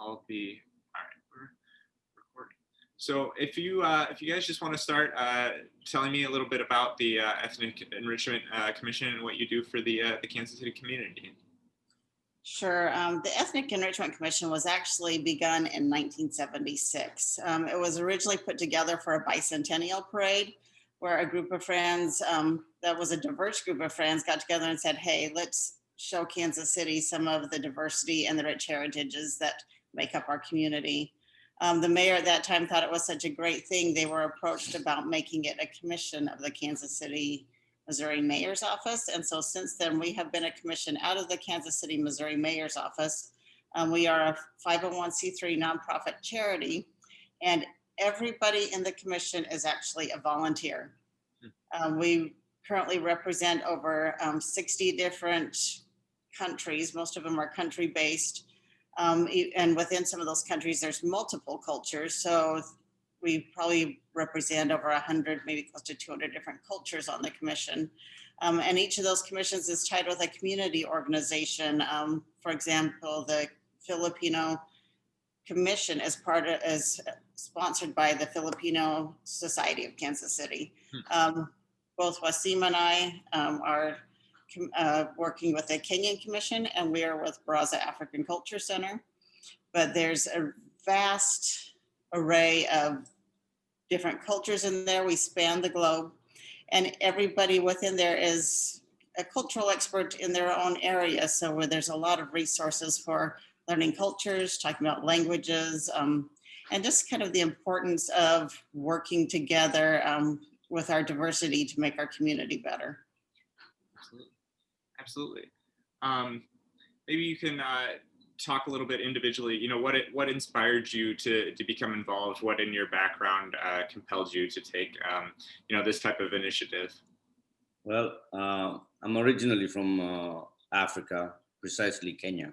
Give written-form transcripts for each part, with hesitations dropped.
All the all right, we're recording. So if you guys just want to start telling me a little bit about the Ethnic Enrichment Commission and what you do for the Kansas City community. Sure. The Ethnic Enrichment Commission was actually begun in 1976. It was originally put together for a bicentennial parade where a group of friends, that was a diverse group of friends, got together and said, hey, let's show Kansas City some of the diversity and the rich heritages that make up our community. The mayor at that time thought it was such a great thing. They were approached about making it a commission of the Kansas City, Missouri Mayor's Office. And so since then, we have been a commission out of the Kansas City, Missouri Mayor's Office. We are a 501c3 nonprofit charity, and everybody in the commission is actually a volunteer. We currently represent over 60 different countries. Most of them are country-based. And within some of those countries, there's multiple cultures. So we probably represent over 100, maybe close to 200 different cultures on the commission. And each of those commissions is tied with a community organization. For example, the Filipino Commission is sponsored by the Filipino Society of Kansas City. Both Wasim and I are working with the Kenyan Commission, and we are with Baraza African Culture Center. But there's a vast array of different cultures in there. We span the globe, and everybody within there is a cultural expert in their own area. So where there's a lot of resources for learning cultures, talking about languages, and just kind of the importance of working together with our diversity to make our community better. Absolutely. Maybe you can talk a little bit individually, what inspired you to become involved? What in your background compelled you to take, this type of initiative? Well, I'm originally from Africa, precisely Kenya.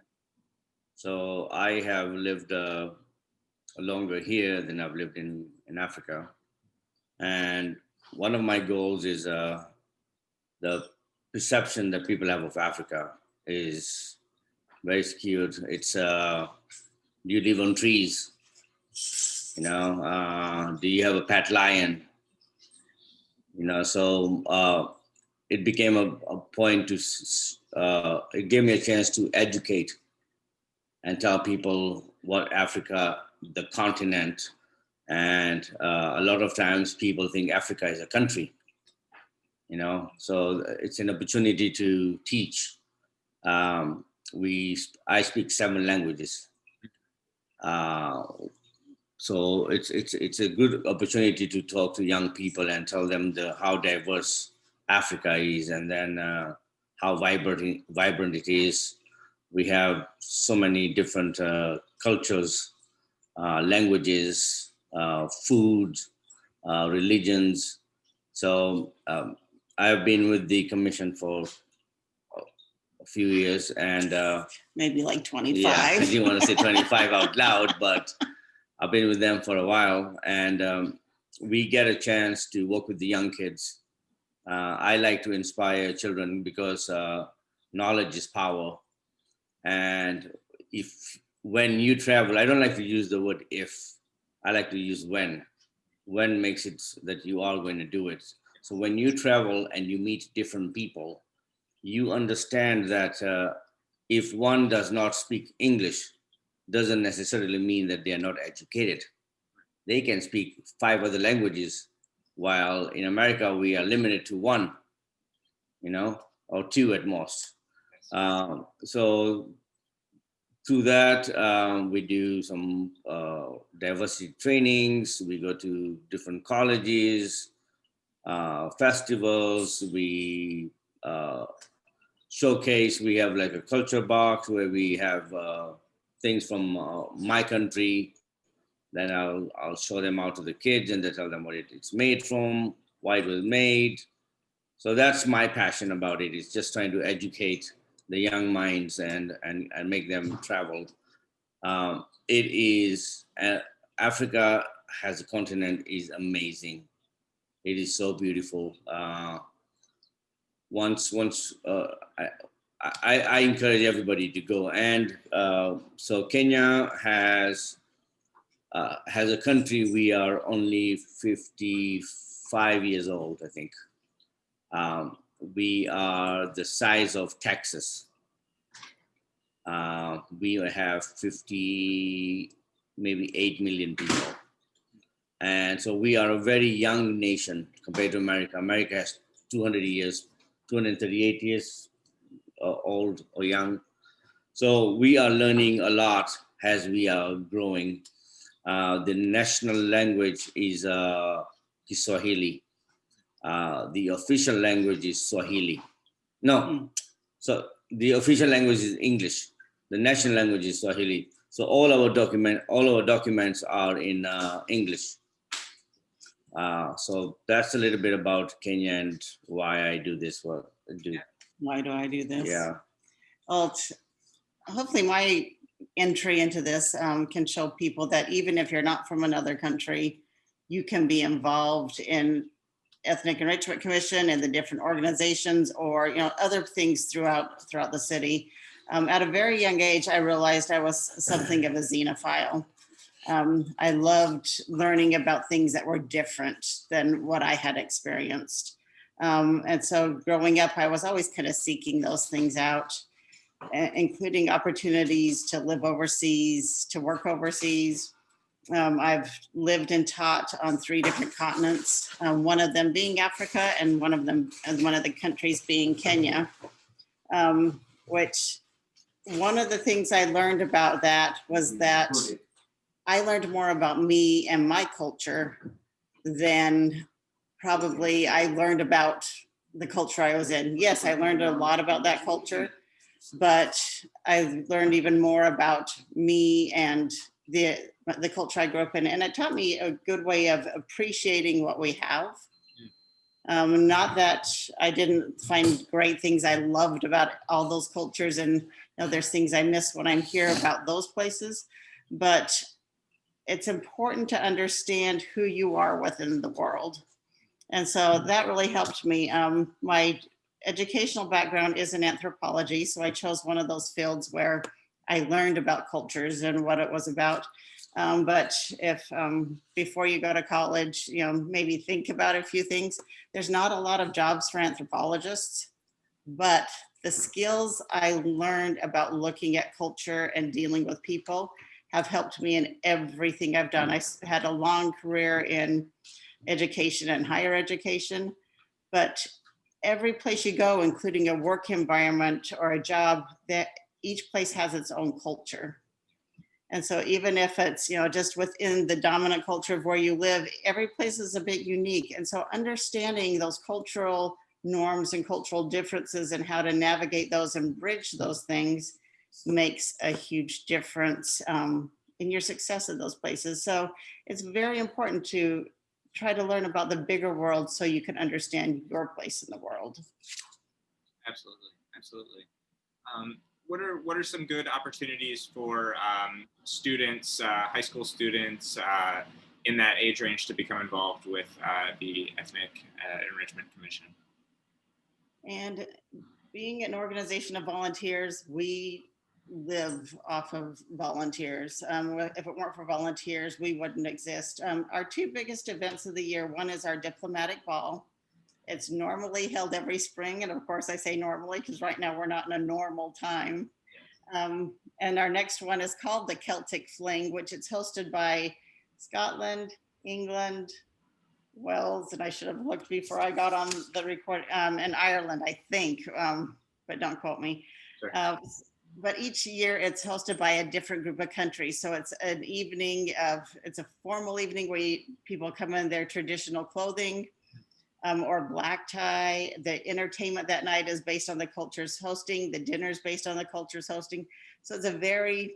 So I have lived longer here than I've lived in Africa. And one of my goals is the perception that people have of Africa is very skewed. It's do you live on trees? Do you have a pet lion? So it became a point to. It gave me a chance to educate and tell people what Africa, the continent, and a lot of times people think Africa is a country. So it's an opportunity to teach. I speak 7 languages, so it's a good opportunity to talk to young people and tell them how diverse Africa is, and then how vibrant it is. We have so many different cultures, languages, food, religions. So I've been with the commission for a few years, and maybe like 25. Yeah, I didn't want to say 25 out loud, but I've been with them for a while, and we get a chance to work with the young kids. I like to inspire children because knowledge is power. And when you travel, I don't like to use the word if, I like to use when. When makes it that you are going to do it. So when you travel and you meet different people, you understand that if one does not speak English, doesn't necessarily mean that they are not educated. They can speak 5 other languages, while in America we are limited to 1, or 2 at most. So through that, we do some diversity trainings. We go to different colleges, festivals. We showcase. We have like a culture box where we have things from my country. Then I'll show them out to the kids, and they tell them what it's made from, why it was made. So that's my passion about it. It's just trying to educate the young minds and make them travel. It is Africa as a continent is amazing. It is so beautiful. I encourage everybody to go. And so Kenya has a country, we are only 55 years old, I think. We are the size of Texas. We have 50, maybe 8 million people. And so we are a very young nation compared to America. America has 200 years, 238 years old or young. So we are learning a lot as we are growing. The national language is Swahili. The official language is Swahili. No, so the official language is English. The national language is Swahili. So all our documents are in English. So that's a little bit about Kenya and why I do this work. Why do I do this? Yeah. Well, hopefully my entry into this can show people that even if you're not from another country, you can be involved in Ethnic Enrichment Commission and the different organizations, or other things throughout the city. At a very young age, I realized I was something of a xenophile. I loved learning about things that were different than what I had experienced. And so growing up, I was always kind of seeking those things out, including opportunities to live overseas, to work overseas. I've lived and taught on 3 different continents, one of them being Africa and one of the countries being Kenya, which one of the things I learned about that was that I learned more about me and my culture than probably I learned about the culture I was in. Yes, I learned a lot about that culture, but I learned even more about me and the culture I grew up in. And it taught me a good way of appreciating what we have. Not that I didn't find great things I loved about all those cultures, and there's things I miss when I'm here about those places, but it's important to understand who you are within the world. And so that really helped me. My educational background is in anthropology, so I chose one of those fields where I learned about cultures and what it was about. But if before you go to college, maybe think about a few things. There's not a lot of jobs for anthropologists, but the skills I learned about looking at culture and dealing with people have helped me in everything I've done. I had a long career in education and higher education, but every place you go, including a work environment or a job, that each place has its own culture. And so even if it's, just within the dominant culture of where you live, every place is a bit unique. And so understanding those cultural norms and cultural differences and how to navigate those and bridge those things makes a huge difference in your success in those places. So it's very important to try to learn about the bigger world so you can understand your place in the world. Absolutely, absolutely. What are some good opportunities for students, high school students in that age range to become involved with the Ethnic Enrichment Commission? And being an organization of volunteers, we live off of volunteers. If it weren't for volunteers, we wouldn't exist. Our 2 biggest events of the year, one is our diplomatic ball. It's normally held every spring. And of course I say normally because right now we're not in a normal time. And our next one is called the Celtic Fling, which is hosted by Scotland, England, Wales, and I should have looked before I got on the record, and Ireland, I think, but don't quote me. Sure. But each year it's hosted by a different group of countries. So it's an evening it's a formal evening where people come in their traditional clothing or black tie. The entertainment that night is based on the culture's hosting. The dinner is based on the culture's hosting. So it's a very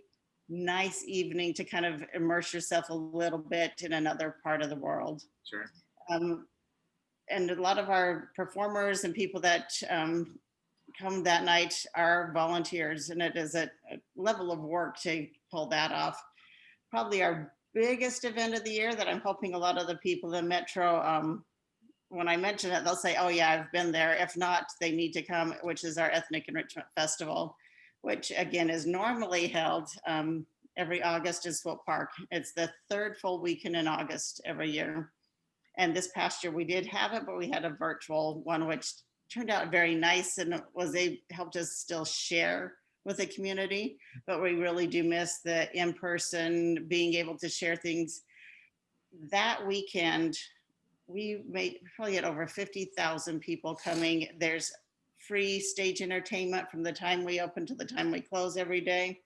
nice evening to kind of immerse yourself a little bit in another part of the world. Sure. And a lot of our performers and people that come that night are volunteers, and it is a level of work to pull that off. Probably our biggest event of the year that I'm hoping a lot of the people in Metro when I mention it, they'll say, oh yeah, I've been there. If not, they need to come, which is our Ethnic Enrichment Festival, which again is normally held every August in Swope Park. It's the third full weekend in August every year. And this past year we did have it, but we had a virtual one, which turned out very nice and helped us still share with the community. But we really do miss the in-person, being able to share things. That weekend, we probably had over 50,000 people coming. There's free stage entertainment from the time we open to the time we close every day.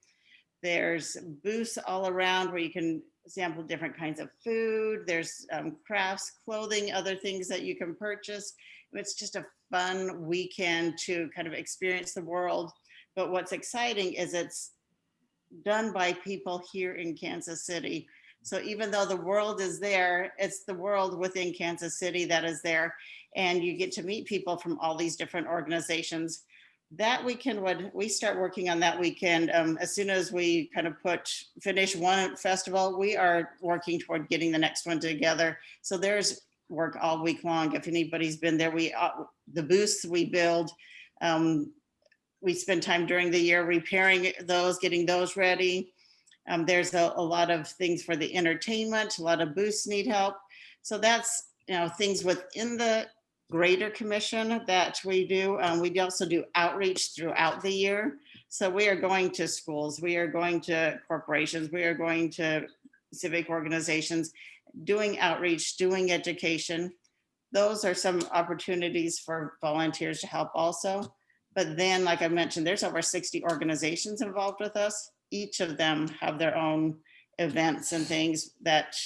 There's booths all around where you can sample different kinds of food. There's crafts, clothing, other things that you can purchase. It's just a fun weekend to kind of experience the world. But what's exciting is it's done by people here in Kansas City. So even though the world is there, it's the world within Kansas City that is there. And you get to meet people from all these different organizations. That weekend, when we start working on that weekend, as soon as we kind of finish one festival, we are working toward getting the next one together. So there's work all week long. If anybody's been there, the booths we build, we spend time during the year repairing those, getting those ready. There's a lot of things for the entertainment, a lot of booths need help. So that's, things within the greater commission that we do. We also do outreach throughout the year. So we are going to schools, we are going to corporations, we are going to civic organizations, doing outreach, doing education. Those are some opportunities for volunteers to help also. But then, like I mentioned, there's over 60 organizations involved with us. Each of them have their own events and things that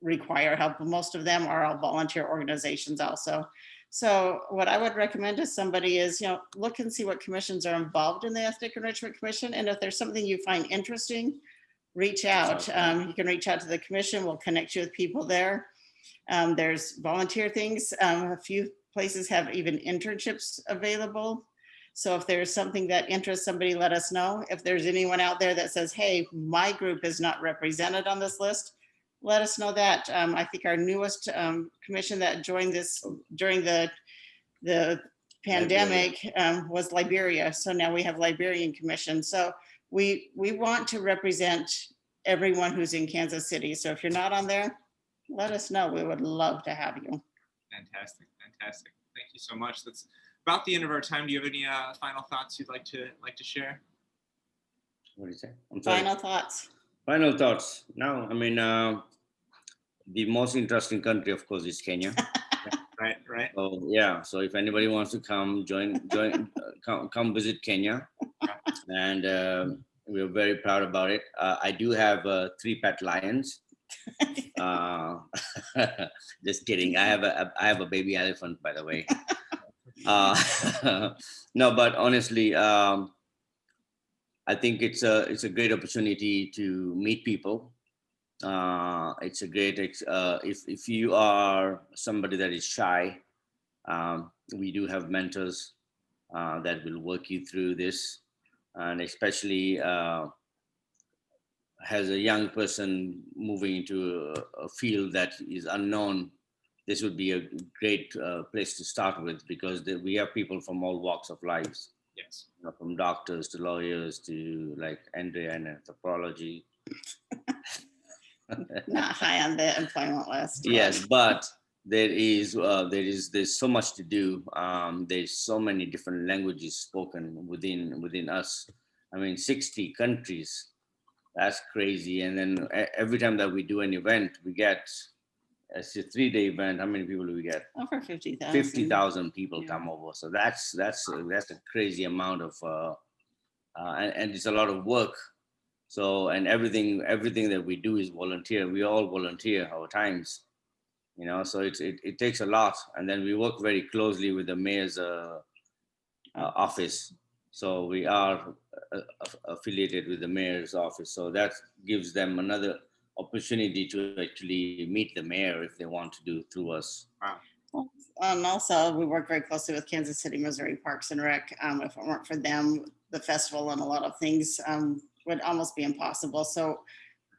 require help. Most of them are all volunteer organizations also. So what I would recommend to somebody is, look and see what commissions are involved in the Ethnic Enrichment Commission. And if there's something you find interesting, reach out. You can reach out to the commission. We'll connect you with people there. There's volunteer things. A few places have even internships available. So if there's something that interests somebody, let us know. If there's anyone out there that says, hey, my group is not represented on this list, let us know that. I think our newest commission that joined this during the pandemic was Liberia. So now we have Liberian commission. So we want to represent everyone who's in Kansas City. So if you're not on there, let us know. We would love to have you. Fantastic. Thank you so much. That's about the end of our time. Do you have any final thoughts you'd like to share? What do you say? I'm sorry. Final thoughts. Final thoughts. No, I mean, the most interesting country, of course, is Kenya. Right. So yeah. So if anybody wants to come, come visit Kenya, and we're very proud about it. I do have 3 pet lions. Just kidding. I have a baby elephant, by the way. No, but honestly, I think it's a great opportunity to meet people. It's a great if you are somebody that is shy, we do have mentors that will work you through this, and especially as a young person moving into a field that is unknown, this would be a great place to start with, because we have people from all walks of lives. Yes. From doctors to lawyers to like Andrea in anthropology. Not high on the employment list. Yes, but there's so much to do. There's so many different languages spoken within us. I mean, 60 countries. That's crazy. And then every time that we do an event, we get, it's a 3-day event. How many people do we get? Over 50,000. 50,000 people come over. So that's a crazy amount of, and it's a lot of work. So, and everything that we do is volunteer. We all volunteer our times, so it takes a lot. And then we work very closely with the mayor's office. So we are affiliated with the mayor's office. So that gives them another opportunity to actually meet the mayor if they want to do through us. Wow. And also we work very closely with Kansas City, Missouri Parks and Rec. If it weren't for them, the festival and a lot of things would almost be impossible. So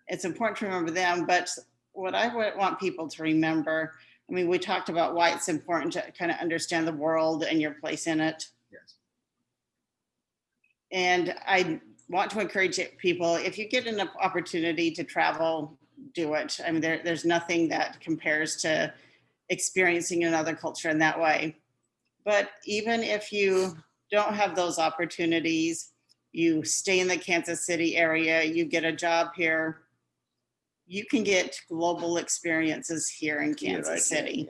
it's important to remember them. But what I would want people to remember, I mean, we talked about why it's important to kind of understand the world and your place in it. Yes. And I want to encourage people, if you get an opportunity to travel, do it. I mean, there's nothing that compares to experiencing another culture in that way. But even if you don't have those opportunities, you stay in the Kansas City area, you get a job here, you can get global experiences here in Kansas Right here, City.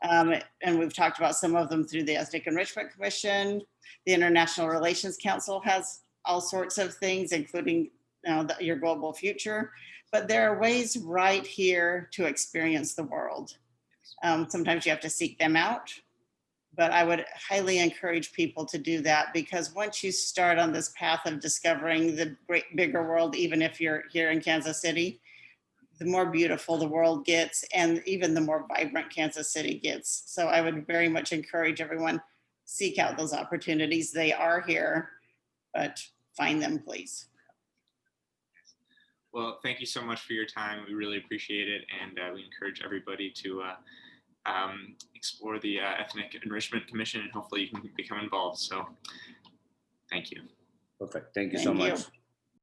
yeah. And we've talked about some of them through the Ethnic Enrichment Commission. The International Relations Council has all sorts of things, including your global future. But there are ways right here to experience the world. Sometimes you have to seek them out, but I would highly encourage people to do that, because once you start on this path of discovering the great bigger world, even if you're here in Kansas City, the more beautiful the world gets, and even the more vibrant Kansas City gets. So I would very much encourage everyone, seek out those opportunities. They are here, but find them, please. Well, thank you so much for your time. We really appreciate it. And we encourage everybody to explore the Ethnic Enrichment Commission, and hopefully you can become involved. So thank you. Perfect. Thank you so much.